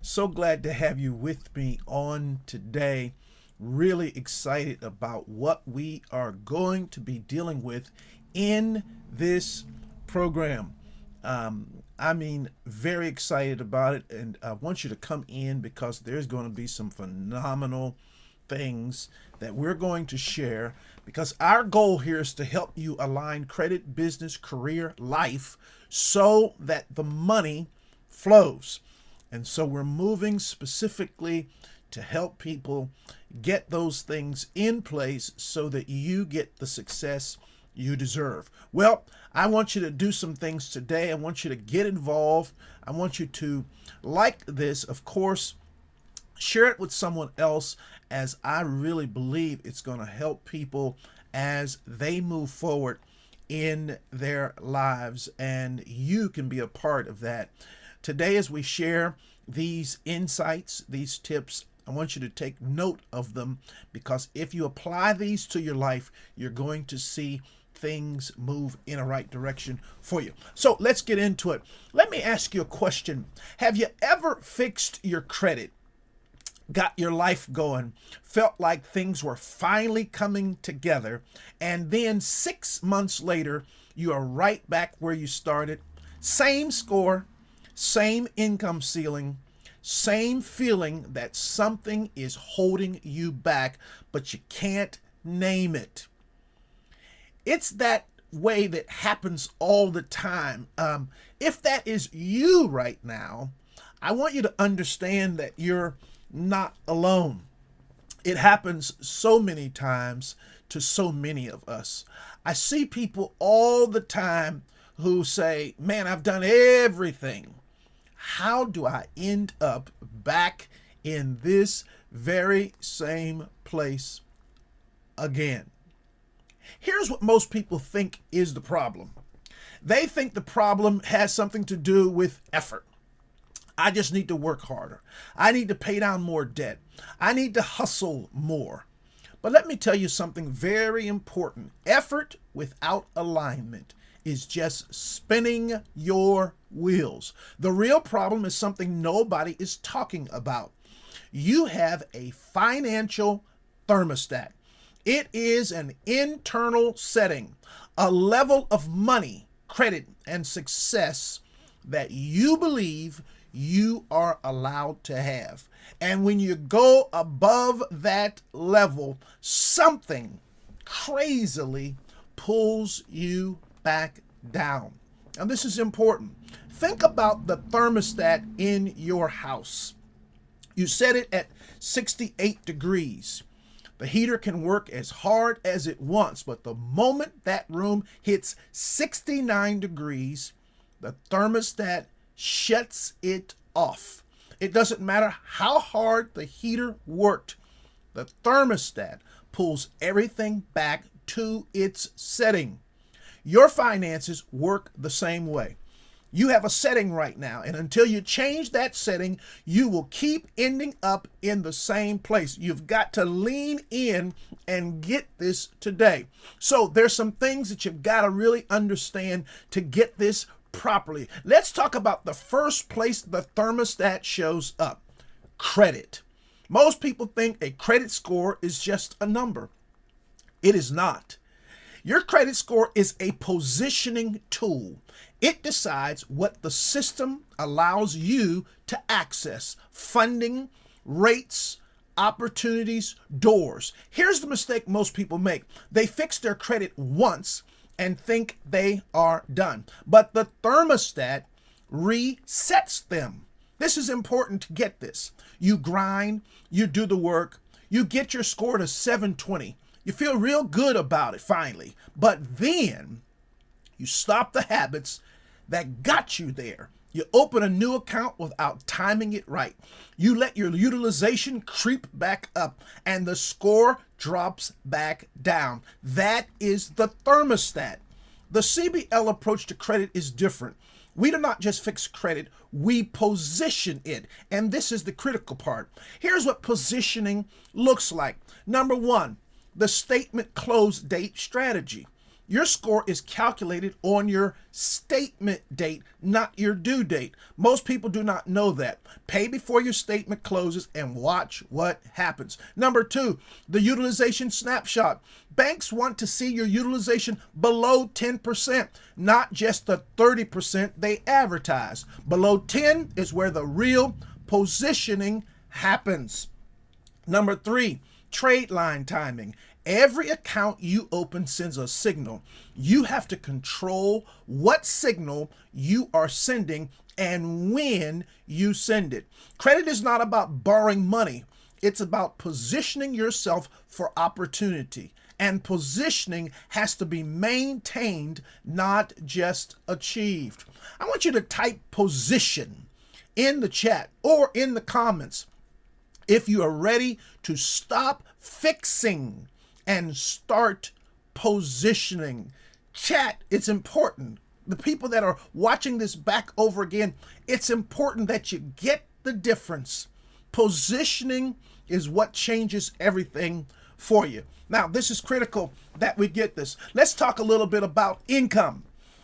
So glad to have you with me on today. Really excited about what we are going to be dealing with in this program. Very excited about it, and I want you to come in because there's going to be some phenomenal things that we're going to share because our goal here is to help you align credit, business, career, life so that the money flows. And so we're moving specifically to help people get those things in place so that you get the success you deserve. Well, I want you to do some things today. I want you to get involved. I want you to like this, of course, share it with someone else, as I really believe it's going to help people as they move forward in their lives, and you can be a part of that. Today, as we share these insights, these tips, I want you to take note of them, because if you apply these to your life, you're going to see things move in a right direction for you. So let's get into it. Let me ask you a question. Have you ever fixed your credit, got your life going, felt like things were finally coming together, and then 6 months later, you are right back where you started? Same score, same income ceiling, same feeling that something is holding you back, but you can't name it. It's that way that happens all the time. If that is you right now, I want you to understand that you're not alone. It happens so many times to so many of us. I see people all the time who say, man, I've done everything. How do I end up back in this very same place again? Here's what most people think is the problem. They think the problem has something to do with effort. I just need to work harder. I need to pay down more debt. I need to hustle more. But let me tell you something very important. Effort without alignment is just spinning your wheels. The real problem is something nobody is talking about. You have a financial thermostat. It is an internal setting, a level of money, credit, and success that you believe you are allowed to have. And when you go above that level, something crazily pulls you back down. Now, this is important. Think about the thermostat in your house. You set it at 68 degrees. The heater can work as hard as it wants, but the moment that room hits 69 degrees, the thermostat shuts it off. It doesn't matter how hard the heater worked. The thermostat pulls everything back to its setting. Your finances work the same way. You have a setting right now, and until you change that setting, you will keep ending up in the same place. You've got to lean in and get this today. So there's some things that you've got to really understand to get this properly. Let's talk about the first place the thermostat shows up: credit. Most people think a credit score is just a number. It is not. Your credit score is a positioning tool. It decides what the system allows you to access: funding, rates, opportunities, doors. Here's the mistake most people make. They fix their credit once and think they are done. But the thermostat resets them. This is important to get this. You grind, you do the work, you get your score to 720. You feel real good about it finally. But then you stop the habits that got you there. You open a new account without timing it right. You let your utilization creep back up and the score drops back down. That is the thermostat. The CBL approach to credit is different. We do not just fix credit, we position it. And this is the critical part. Here's what positioning looks like. Number one, the statement close date strategy. Your score is calculated on your statement date, not your due date. Most people do not know that. Pay before your statement closes and watch what happens. Number two, the utilization snapshot. Banks want to see your utilization below 10%, not just the 30% they advertise. Below 10 is where the real positioning happens. Number three, trade line timing. Every account you open sends a signal. You have to control what signal you are sending and when you send it. Credit is not about borrowing money. It's about positioning yourself for opportunity. And positioning has to be maintained, not just achieved. I want you to type position in the chat or in the comments if you are ready to stop fixing and start positioning. Chat, it's important. The people that are watching this back over again, it's important that you get the difference. Positioning is what changes everything for you. Now, this is critical that we get this. Let's talk a little bit about income.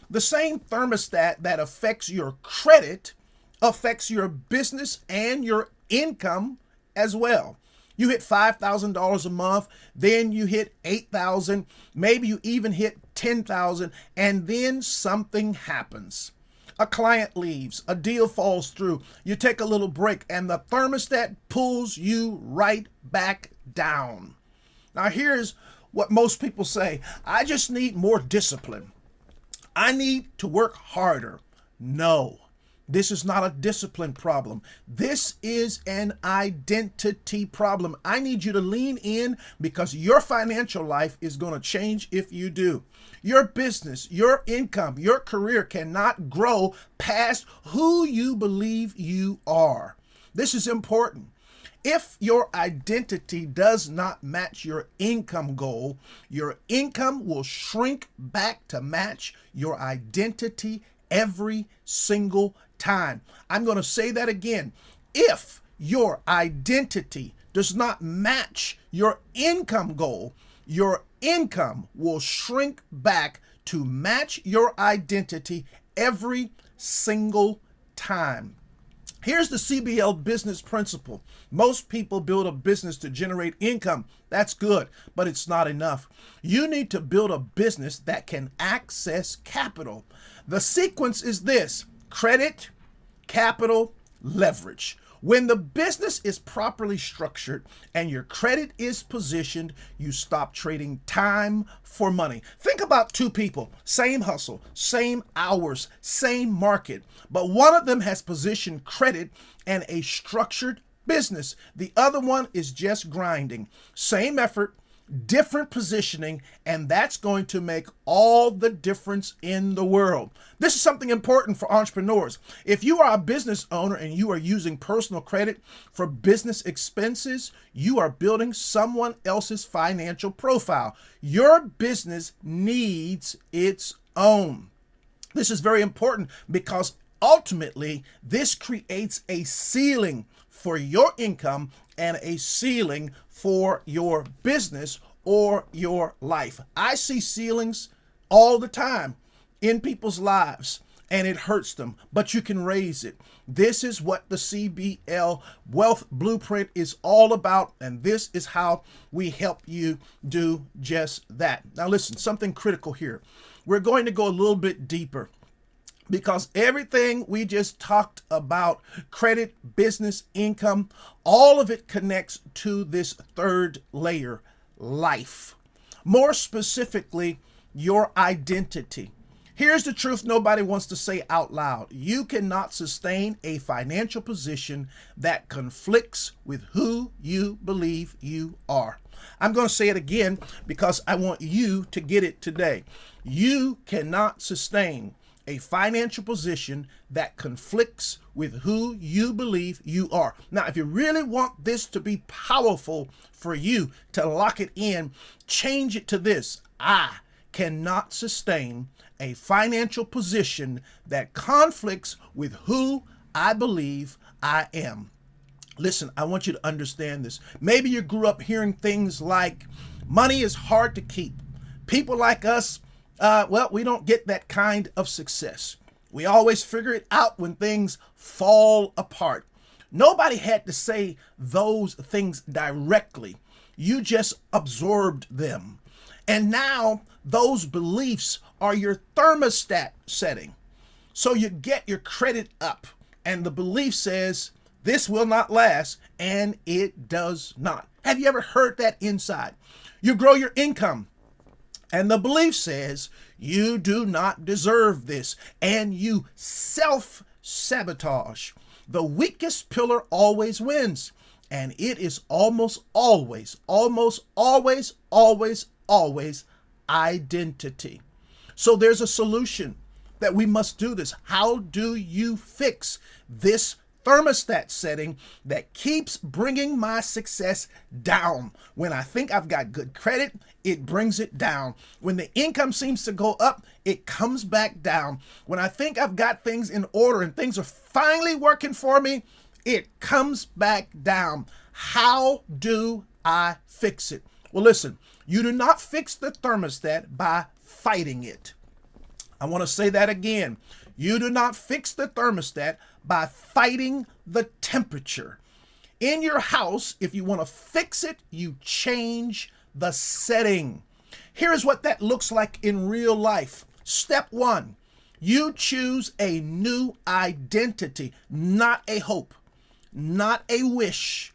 The same thermostat that affects your credit affects your business and your income as well. You hit $5,000 a month, then you hit $8,000, maybe you even hit $10,000, and then something happens. A client leaves, a deal falls through, you take a little break, and the thermostat pulls you right back down. Now here's what most people say: I just need more discipline. I need to work harder. No. This is not a discipline problem. This is an identity problem. I need you to lean in because your financial life is going to change if you do. Your business, your income, your career cannot grow past who you believe you are. This is important. If your identity does not match your income goal, your income will shrink back to match your identity every single time. I'm going to say that again. If your identity does not match your income goal, your income will shrink back to match your identity every single time. Here's the CBL business principle. Most people build a business to generate income. That's good, but it's not enough. You need to build a business that can access capital. The sequence is this: credit, capital, leverage. When the business is properly structured and your credit is positioned, you stop trading time for money. Think about two people, same hustle, same hours, same market, but one of them has positioned credit and a structured business. The other one is just grinding. Same effort, different positioning, and that's going to make all the difference in the world. This is something important for entrepreneurs. If you are a business owner and you are using personal credit for business expenses, you are building someone else's financial profile. Your business needs its own. This is very important because ultimately this creates a ceiling for your income and a ceiling for your business or your life. I see ceilings all the time in people's lives and it hurts them, but you can raise it. This is what the CBL Wealth Blueprint is all about, and this is how we help you do just that. Now listen, something critical here. We're going to go a little bit deeper, because everything we just talked about, credit, business, income, all of it connects to this third layer, life. More specifically, your identity. Here's the truth nobody wants to say out loud. You cannot sustain a financial position that conflicts with who you believe you are. I'm going to say it again because I want you to get it today. You cannot sustain a financial position that conflicts with who you believe you are. Now, if you really want this to be powerful for you to lock it in, change it to this: I cannot sustain a financial position that conflicts with who I believe I am. Listen, I want you to understand this. Maybe you grew up hearing things like, money is hard to keep. People like us, Well, we don't get that kind of success. We always figure it out when things fall apart. Nobody had to say those things directly. You just absorbed them. And now those beliefs are your thermostat setting. So you get your credit up, and the belief says, this will not last, and it does not. Have you ever heard that inside? You grow your income, and the belief says, you do not deserve this, and you self-sabotage. The weakest pillar always wins, and it is almost always identity. So there's a solution that we must do this. How do you fix this thermostat setting that keeps bringing my success down? When I think I've got good credit, it brings it down. When the income seems to go up, it comes back down. When I think I've got things in order and things are finally working for me, it comes back down. How do I fix it? Well, listen, you do not fix the thermostat by fighting it. I want to say that again. You do not fix the thermostat by fighting the temperature. In your house, if you want to fix it, you change the setting. Here's what that looks like in real life. Step one, you choose a new identity, not a hope, not a wish,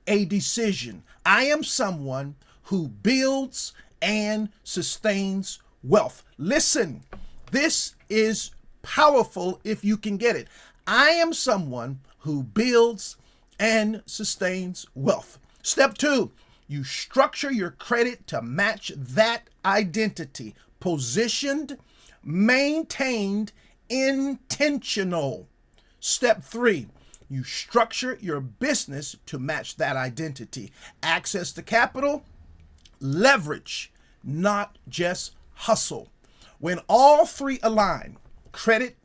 a decision. I am someone who builds and sustains wealth. Listen, this is powerful if you can get it. I am someone who builds and sustains wealth. Step two, you structure your credit to match that identity. Positioned, maintained, intentional. Step three, you structure your business to match that identity. Access to capital, leverage, not just hustle. When all three align, credit,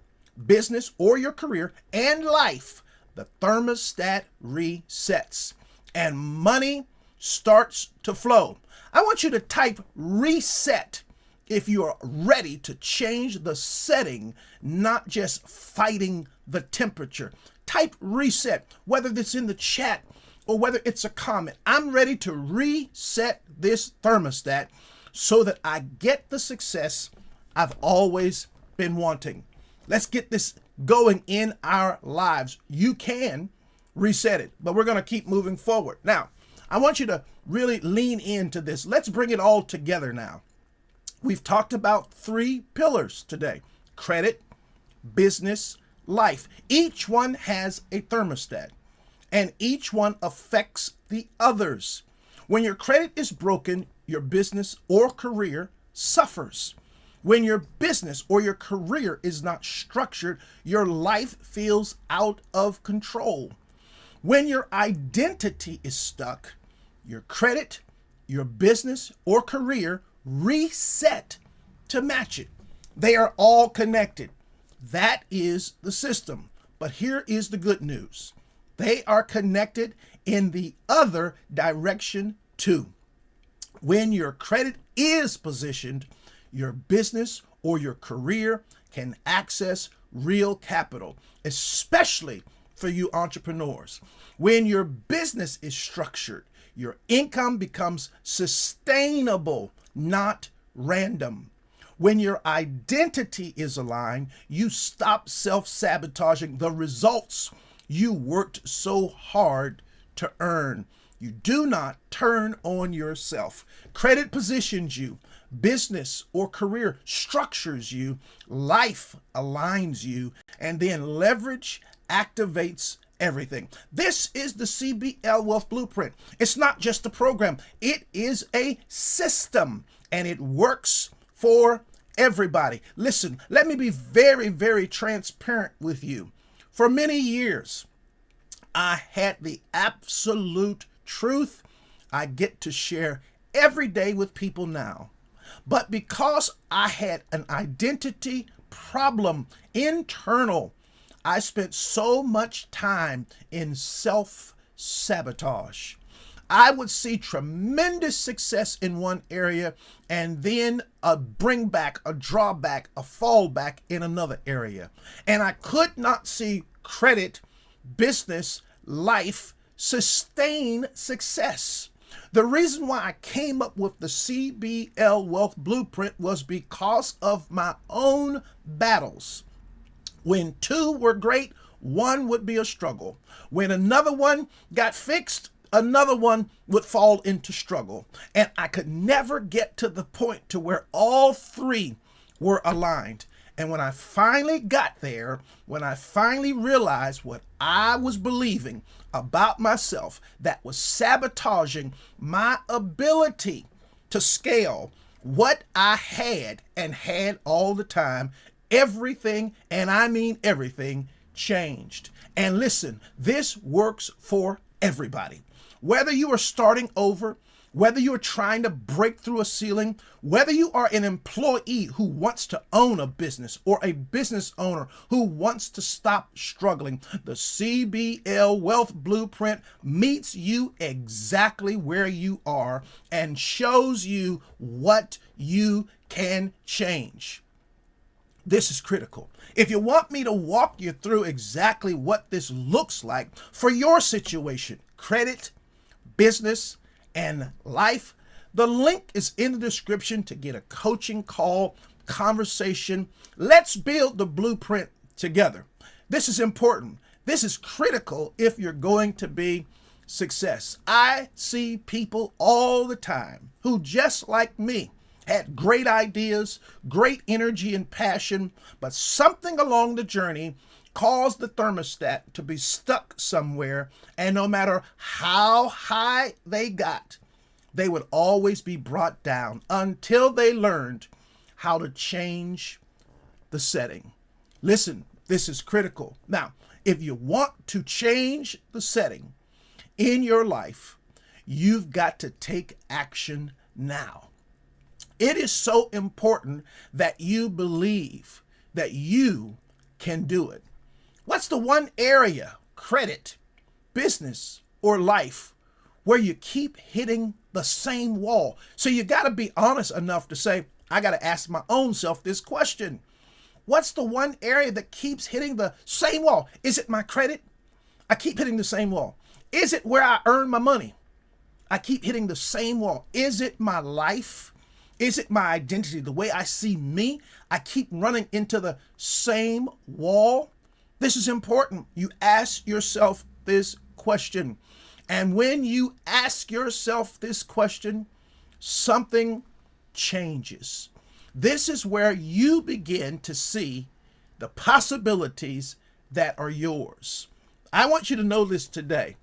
business, or your career, and life, the thermostat resets and money starts to flow. I want you to type reset if you are ready to change the setting, not just fighting the temperature. Type reset, whether it's in the chat or whether it's a comment. I'm ready to reset this thermostat so that I get the success I've always been wanting. Let's get this going in our lives. You can reset it, but we're going to keep moving forward. Now, I want you to really lean into this. Let's bring it all together now. We've talked about three pillars today: credit, business, life. Each one has a thermostat, and each one affects the others. When your credit is broken, your business or career suffers. When your business or your career is not structured, your life feels out of control. When your identity is stuck, your credit, your business, or career reset to match it. They are all connected. That is the system. But here is the good news. They are connected in the other direction too. When your credit is positioned, your business or your career can access real capital, especially for you entrepreneurs. When your business is structured, your income becomes sustainable, not random. When your identity is aligned, you stop self-sabotaging the results you worked so hard to earn. You do not turn on yourself. Credit positions you. Business or career structures you. Life aligns you. And then leverage activates everything. This is the CBL Wealth Blueprint. It's not just a program. It is a system, and it works for everybody. Listen, let me be very, very transparent with you. For many years, I had the absolute truth I get to share every day with people now. But because I had an identity problem internal, I spent so much time in self-sabotage. I would see tremendous success in one area and then a bring back, a drawback, a fallback in another area. And I could not see credit, business, life sustain success. The reason why I came up with the CBL Wealth Blueprint was because of my own battles. When two were great, one would be a struggle. When another one got fixed, another one would fall into struggle. And I could never get to the point to where all three were aligned. And when I finally got there, when I finally realized what I was believing about myself that was sabotaging my ability to scale what I had and had all the time, everything, and I mean everything, changed. And listen, this works for everybody. Whether you are starting over, whether you are trying to break through a ceiling, whether you are an employee who wants to own a business or a business owner who wants to stop struggling, the CBL Wealth Blueprint meets you exactly where you are and shows you what you can change. This is critical. If you want me to walk you through exactly what this looks like for your situation, credit, business, and life, the link is in the description to get a coaching call, conversation. Let's build the blueprint together. This is important. This is critical if you're going to be success. I see people all the time who, just like me, had great ideas, great energy and passion, but something along the journey caused the thermostat to be stuck somewhere, and no matter how high they got, they would always be brought down until they learned how to change the setting. Listen, this is critical. Now, if you want to change the setting in your life, you've got to take action now. It is so important that you believe that you can do it. What's the one area, credit, business, or life, where you keep hitting the same wall? So you got to be honest enough to say, I got to ask my own self this question. What's the one area that keeps hitting the same wall? Is it my credit? I keep hitting the same wall. Is it where I earn my money? I keep hitting the same wall. Is it my life? Is it my identity, the way I see me? I keep running into the same wall. This is important. You ask yourself this question. And when you ask yourself this question, something changes. This is where you begin to see the possibilities that are yours. I want you to know this today.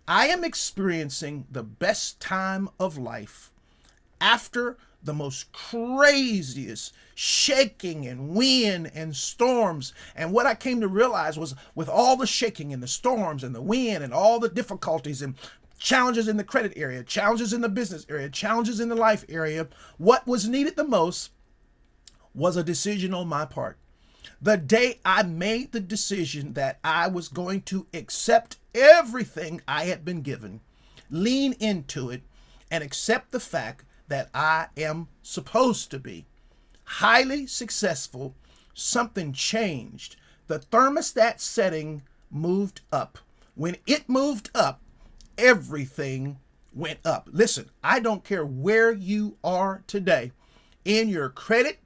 I am experiencing the best time of life after the most craziest shaking and wind and storms. And what I came to realize was, with all the shaking and the storms and the wind and all the difficulties and challenges in the credit area, challenges in the business area, challenges in the life area, what was needed the most was a decision on my part. The day I made the decision that I was going to accept everything I had been given, lean into it, and accept the fact that I am supposed to be highly successful, something changed. The thermostat setting moved up. When it moved up, everything went up. Listen, I don't care where you are today in your credit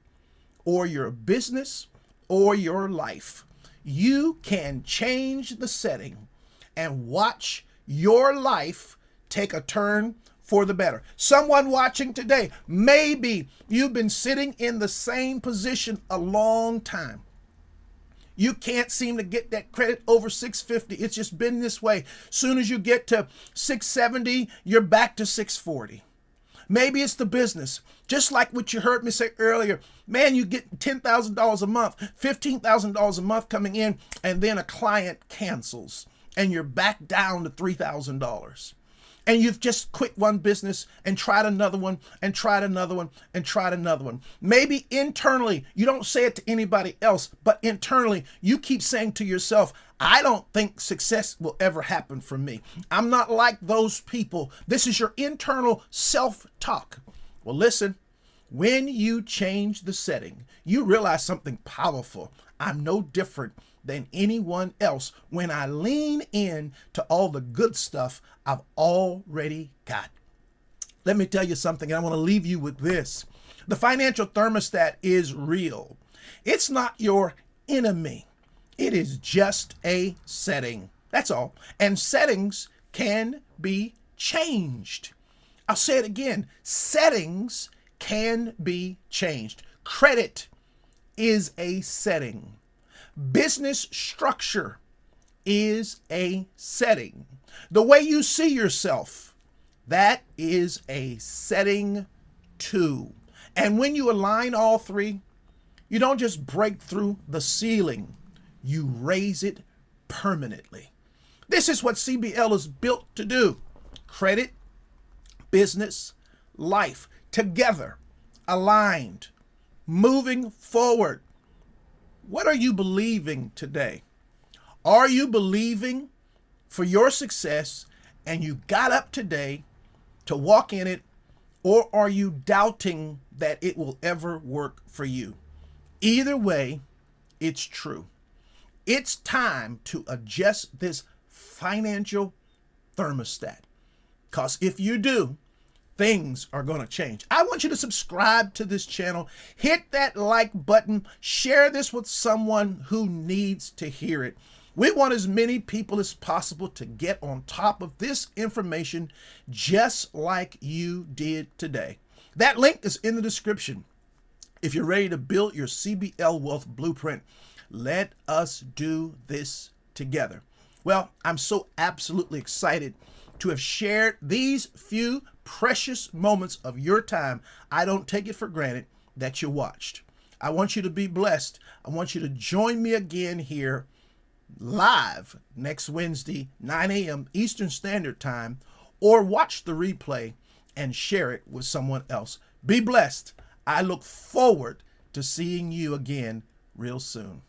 or your business or your life. You can change the setting and watch your life take a turn for the better. Someone watching today, maybe you've been sitting in the same position a long time. You can't seem to get that credit over 650. It's just been this way. Soon as you get to 670, you're back to 640. Maybe it's the business. Just like what you heard me say earlier, man, you get $10,000 a month, $15,000 a month coming in, and then a client cancels and you're back down to $3,000. and you've just quit one business and tried another one and tried another one and tried another one. Maybe internally, you don't say it to anybody else, but internally, you keep saying to yourself, I don't think success will ever happen for me. I'm not like those people. This is your internal self-talk. Well, listen, when you change the setting, you realize something powerful. I'm no different than anyone else when I lean in to all the good stuff I've already got. Let me tell you something, and I want to leave you with this. The financial thermostat is real. It's not your enemy. It is just a setting. That's all. And settings can be changed. I'll say it again. Settings can be changed. Credit is a setting. Business structure is a setting. The way you see yourself, that is a setting too. And when you align all three, you don't just break through the ceiling, you raise it permanently. This is what CBL is built to do. Credit, business, life, together, aligned, moving forward. What are you believing today? Are you believing for your success and you got up today to walk in it, or are you doubting that it will ever work for you? Either way, it's true. It's time to adjust this financial thermostat, because if you do, things are going to change. I want you to subscribe to this channel, hit that like button, share this with someone who needs to hear it. We want as many people as possible to get on top of this information just like you did today. That link is in the description. If you're ready to build your CBL Wealth Blueprint, let us do this together. Well, I'm so absolutely excited to have shared these few precious moments of your time. I don't take it for granted that you watched. I want you to be blessed. I want you to join me again here live next Wednesday, 9 a.m. Eastern Standard Time, or watch the replay and share it with someone else. Be blessed. I look forward to seeing you again real soon.